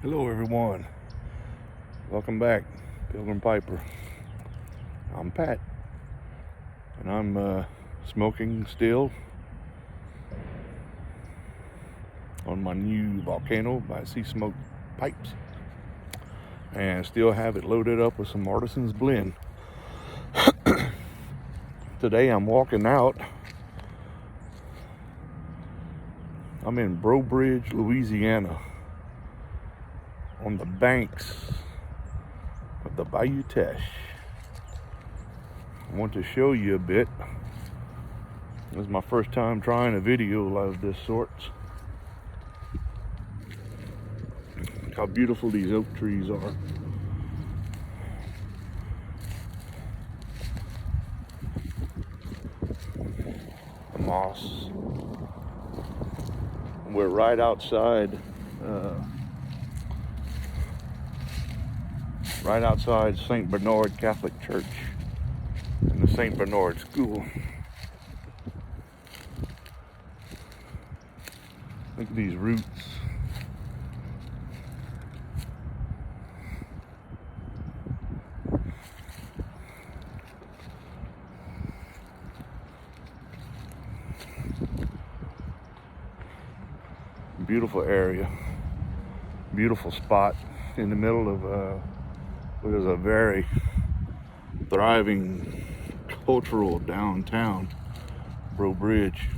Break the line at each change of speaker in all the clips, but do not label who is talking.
Hello everyone, welcome back, Pilgrim Piper. I'm Pat, and I'm smoking still on my new Volcano by Sea Smoke pipes, and still have it loaded up with some Artisan's Blend. Today I'm walking out. I'm in Breaux Bridge, Louisiana, on the banks of the Bayou Teche. I want to show you a bit. This is my first time trying a video of this sort. Look how beautiful these oak trees are. The moss. We're right outside St. Bernard Catholic Church and the St. Bernard School. Look at these roots. Beautiful area, beautiful spot in the middle of what is a very thriving cultural downtown, Breaux Bridge.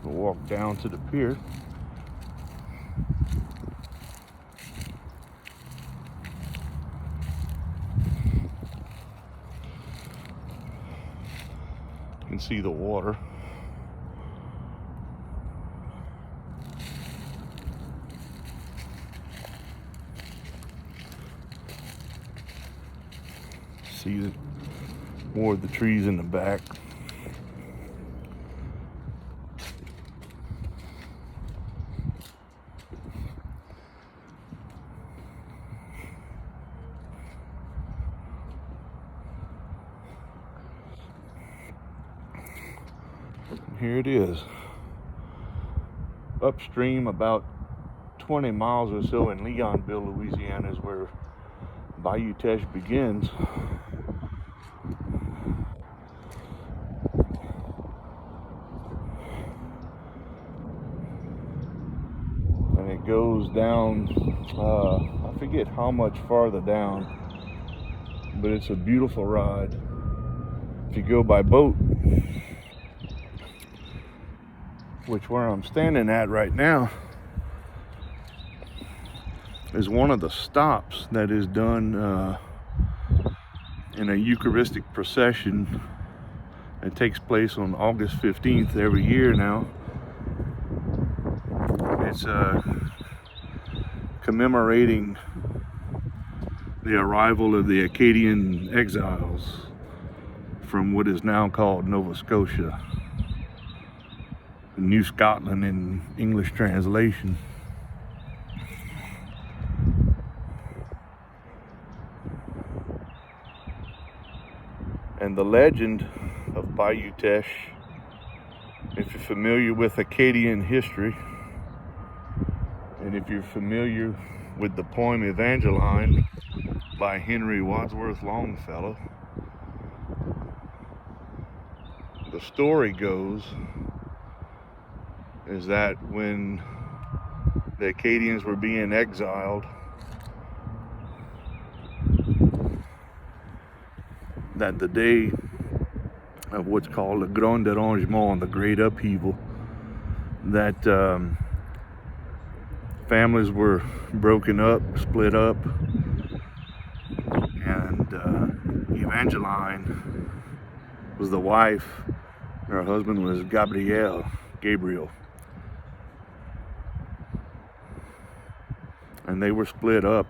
We'll walk down to the pier. You can see the water. See more of the trees in the back. Here it is. Upstream about 20 miles or so in Leonville, Louisiana is where Bayou Teche begins. And it goes down, I forget how much farther down, but it's a beautiful ride. If you go by boat, which where I'm standing at right now is one of the stops that is done in a Eucharistic procession. It takes place on August 15th every year now. It's commemorating the arrival of the Acadian exiles from what is now called Nova Scotia, New Scotland in English translation. And the legend of Bayou Teche, if you're familiar with Acadian history, and if you're familiar with the poem Evangeline by Henry Wadsworth Longfellow, the story goes is that when the Acadians were being exiled, that the day of what's called the Grand Dérangement, the Great Upheaval, that families were broken up, split up, and Evangeline was the wife, and her husband was Gabriel. And they were split up,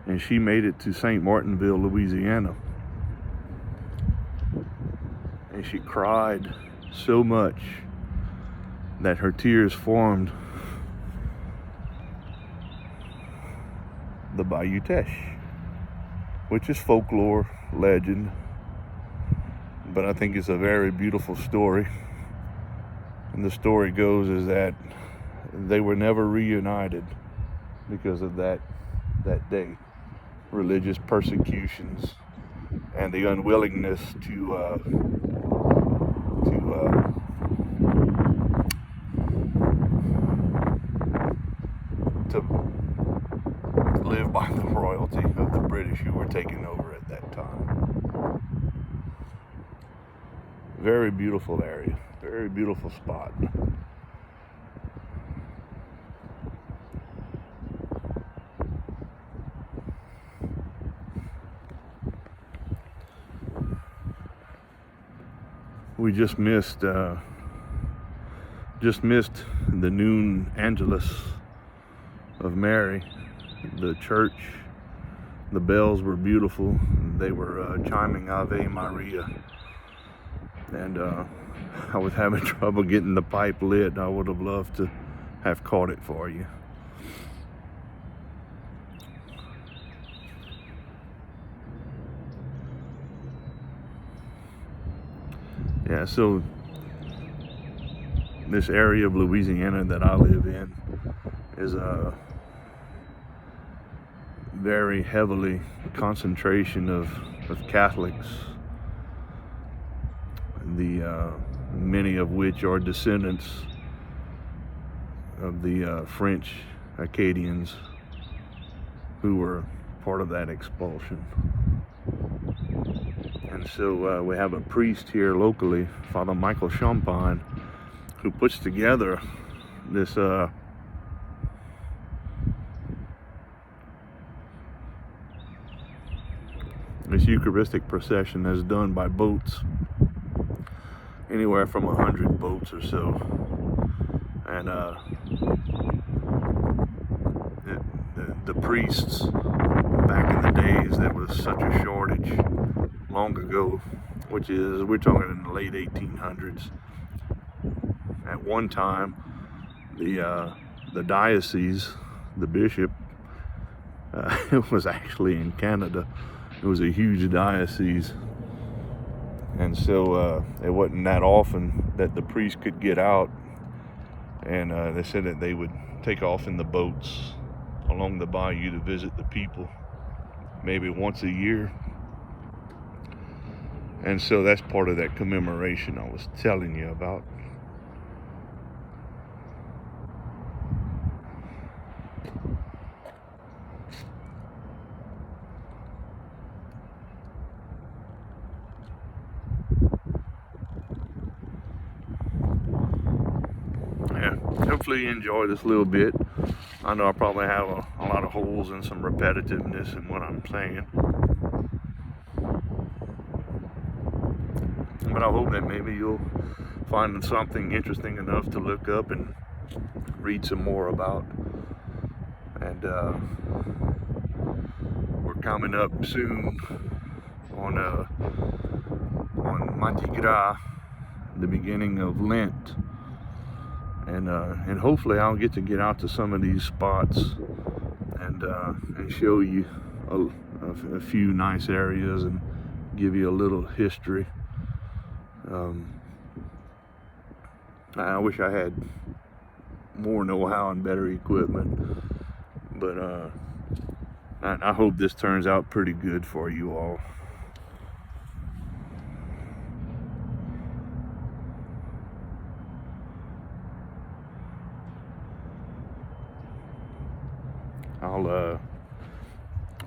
and she made it to St. Martinville, Louisiana, and she cried so much that her tears formed the Bayou Teche, which is folklore, legend, but I think it's a very beautiful story. And the story goes is that they were never reunited because of that day. Religious persecutions and the unwillingness to live by the royalty of the British who were taking over at that time. Very beautiful area, very beautiful spot. We just missed the noon Angelus of Mary. The church, the bells were beautiful. They were chiming Ave Maria, and I was having trouble getting the pipe lit. I would have loved to have caught it for you. Yeah, so this area of Louisiana that I live in is a very heavily concentration of Catholics, many of which are descendants of the French Acadians who were part of that expulsion. And so we have a priest here locally, Father Michael Champagne, who puts together this Eucharistic procession that's done by boats, anywhere from 100 boats or so. And the priests, back in the days, there was such a shortage long ago, which is, we're talking in the late 1800s. At one time, the diocese, the bishop, it was actually in Canada. It was a huge diocese, and so it wasn't that often that the priest could get out, and they said that they would take off in the boats along the bayou to visit the people, maybe once a year. And so that's part of that commemoration I was telling you about. Hopefully you enjoy this little bit. I know I probably have a lot of holes and some repetitiveness in what I'm saying, but I hope that maybe you'll find something interesting enough to look up and read some more about. And we're coming up soon on Mardi Gras, the beginning of Lent. And hopefully I'll get to get out to some of these spots and show you a few nice areas and give you a little history. I wish I had more know-how and better equipment, but I hope this turns out pretty good for you all.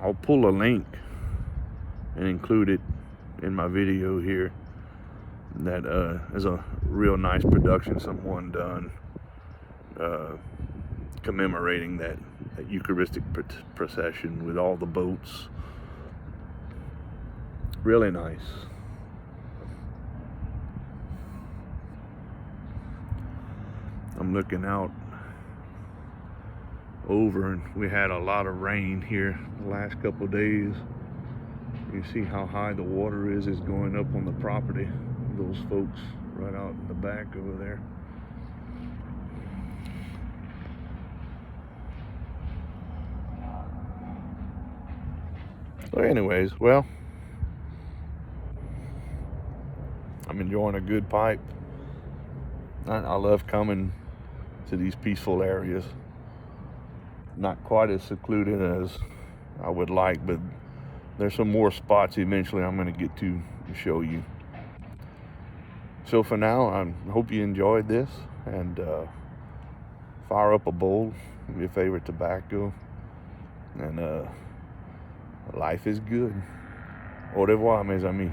I'll pull a link and include it in my video here. That is a real nice production someone done commemorating that Eucharistic procession with all the boats. Really nice. I'm looking out over, and we had a lot of rain here the last couple of days. You see how high the water is going up on the property. Those folks right out in the back over there. So anyways, well, I'm enjoying a good pipe. I love coming to these peaceful areas. Not quite as secluded as I would like, but there's some more spots eventually I'm going to get to show you. So for now, I hope you enjoyed this, and fire up a bowl of your favorite tobacco, and life is good. Au revoir, mes amis.